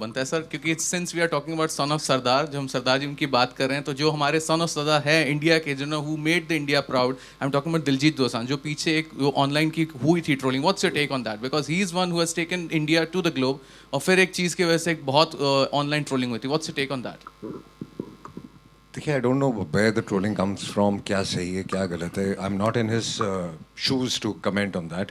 बनता है सर, क्योंकि since we are talking about son of Sardaar, जो हम सरदार जी उनकी बात कर रहे हैं, तो जो हमारे सन ऑफ सरदार है इंडिया के, जो who made the India proud, I am talking about Diljit Dosanjh, जो पीछे एक ऑनलाइन की हुई थी trolling, what's your take on that? Because he is one who has taken India to the globe, और फिर एक चीज़ की वजह से एक बहुत ऑनलाइन ट्रोलिंग हुई थी, what's your take on that? देखिए, I don't know where the trolling comes from, क्या सही है क्या गलत है। I am not in his shoes to comment on that.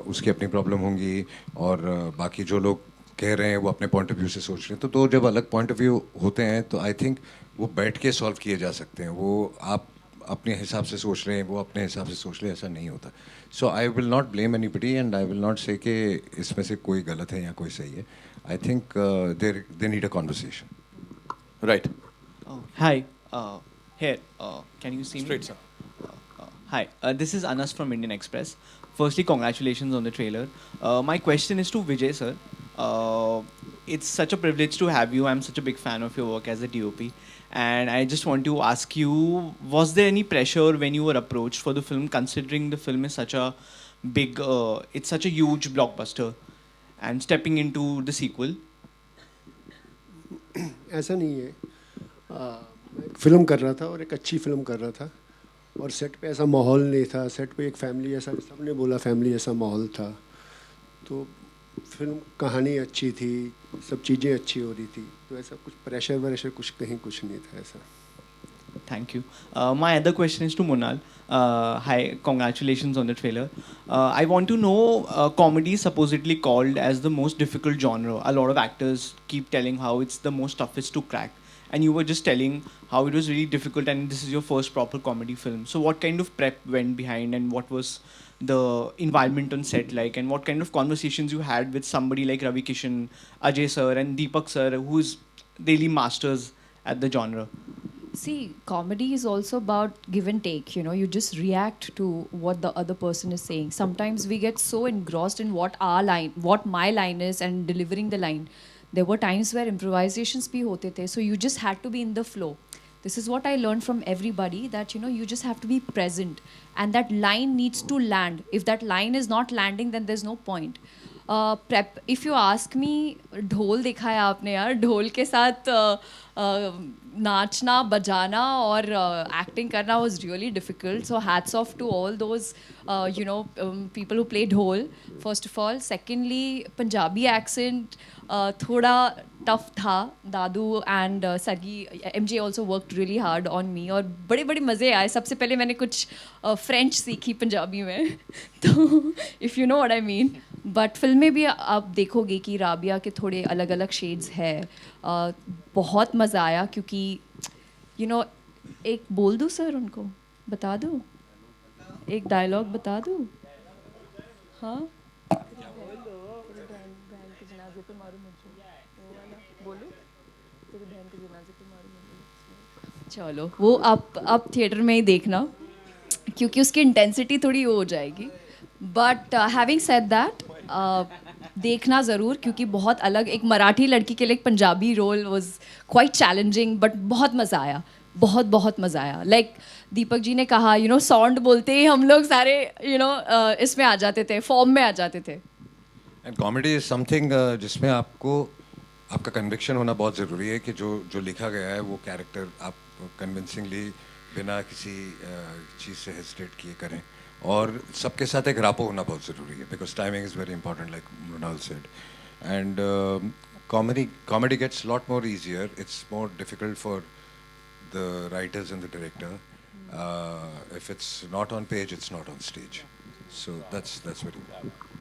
उसकी अपनी प्रॉब्लम होंगी, और बाकी जो लोग कह रहे हैं वो अपने पॉइंट ऑफ व्यू से सोच रहे हैं। तो दो जब अलग पॉइंट ऑफ व्यू होते हैं तो आई थिंक वो बैठ के सॉल्व किए जा सकते हैं। वो आप अपने हिसाब से सोच रहे हैं, वो अपने हिसाब से सोच रहे हैं, ऐसा नहीं होता। So I will not blame anybody and I will not say कि इसमें से कोई गलत है या कोई सही है। I think they need a conversation. Right, Hi, here. Can you see me? Straight sir. Hi, this is Anas from Indian Express. Firstly, congratulations on the trailer. My question is to Vijay sir. It's such a privilege to have you. I'm such a big fan of your work as a DOP. And I just want to ask you, was there any pressure when you were approached for the film, considering the film is such a big, it's such a huge blockbuster, and stepping into the sequel? ऐसा नहीं है। मैं एक film कर रहा था और एक अच्छी फ़िल्म कर रहा था, और सेट पे ऐसा माहौल नहीं था। सेट पे एक फैमिली ऐसा, सबने बोला फैमिली ऐसा माहौल था। तो फिल्म कहानी अच्छी थी, सब चीज़ें अच्छी हो रही थी, तो ऐसा कुछ प्रेशर वरेशर कुछ कहीं कुछ नहीं था ऐसा। Thank you. My other question is to Monal. Hi, congratulations on the trailer. I want to know, comedy is supposedly called as the most difficult genre. A lot of actors keep telling how it's the most toughest to crack. And you were just telling how it was really difficult, and this is your first proper comedy film. So what kind of prep went behind, and what was the environment on set like, and what kind of conversations you had with somebody like Ravi Kishan, Ajay sir, and Deepak sir, who's really masters at the genre? See, comedy is also about give and take. You know, you just react to what the other person is saying. Sometimes we get so engrossed in what my line is, and delivering the line. There were times where improvisations bhi hote the, so you just had to be in the flow. This is what I learned from everybody, that you just have to be present, and that line needs to land. If that line is not landing, then there's no point. Prep if you ask me, ढोल देखा है आपने यार? ढोल के साथ नाचना, बजाना और एक्टिंग करना was really difficult. So hats off to all those people who play ढोल, first of all. Secondly, Punjabi accent थोड़ा टफ था. दादू and sargi, MJ also worked really hard on me, और बड़े बड़े मज़े आए. सबसे पहले मैंने कुछ फ्रेंच सीखी पंजाबी में तो if you know what I mean. But film में भी आप देखोगे कि राबिया के थोड़े अलग अलग शेड्स है. बहुत मज़ा आया, क्योंकि एक बोल दूँ सर उनको, बता दूँ, एक डायलॉग बता दूँ? हाँ, चलो वो आप थिएटर में ही देखना, क्योंकि उसकी इंटेंसिटी थोड़ी वो हो जाएगी. बट हैविंग सेड दैट, देखना ज़रूर, क्योंकि बहुत अलग, एक मराठी लड़की के लिए एक Punjabi role was quite challenging, but बहुत मज़ा आया, बहुत बहुत मज़ा आया. लाइक दीपक जी ने कहा, साउंड बोलते ही हम लोग सारे इसमें आ जाते थे, फॉर्म में आ जाते थे. एंड कॉमेडी इज समथिंग जिसमें आपको आपका कन्विक्शन होना बहुत ज़रूरी है कि जो जो लिखा गया है वो कैरेक्टर आप कन्विंसिंगली बिना किसी चीज़ से हेजिटेट किए करें. और सबके साथ एक रापो होना बहुत ज़रूरी है, because timing is very important, like Mrinal said. And comedy gets lot more easier. It's more difficult for the writers and the director. If it's not on page, it's not on stage. So that's very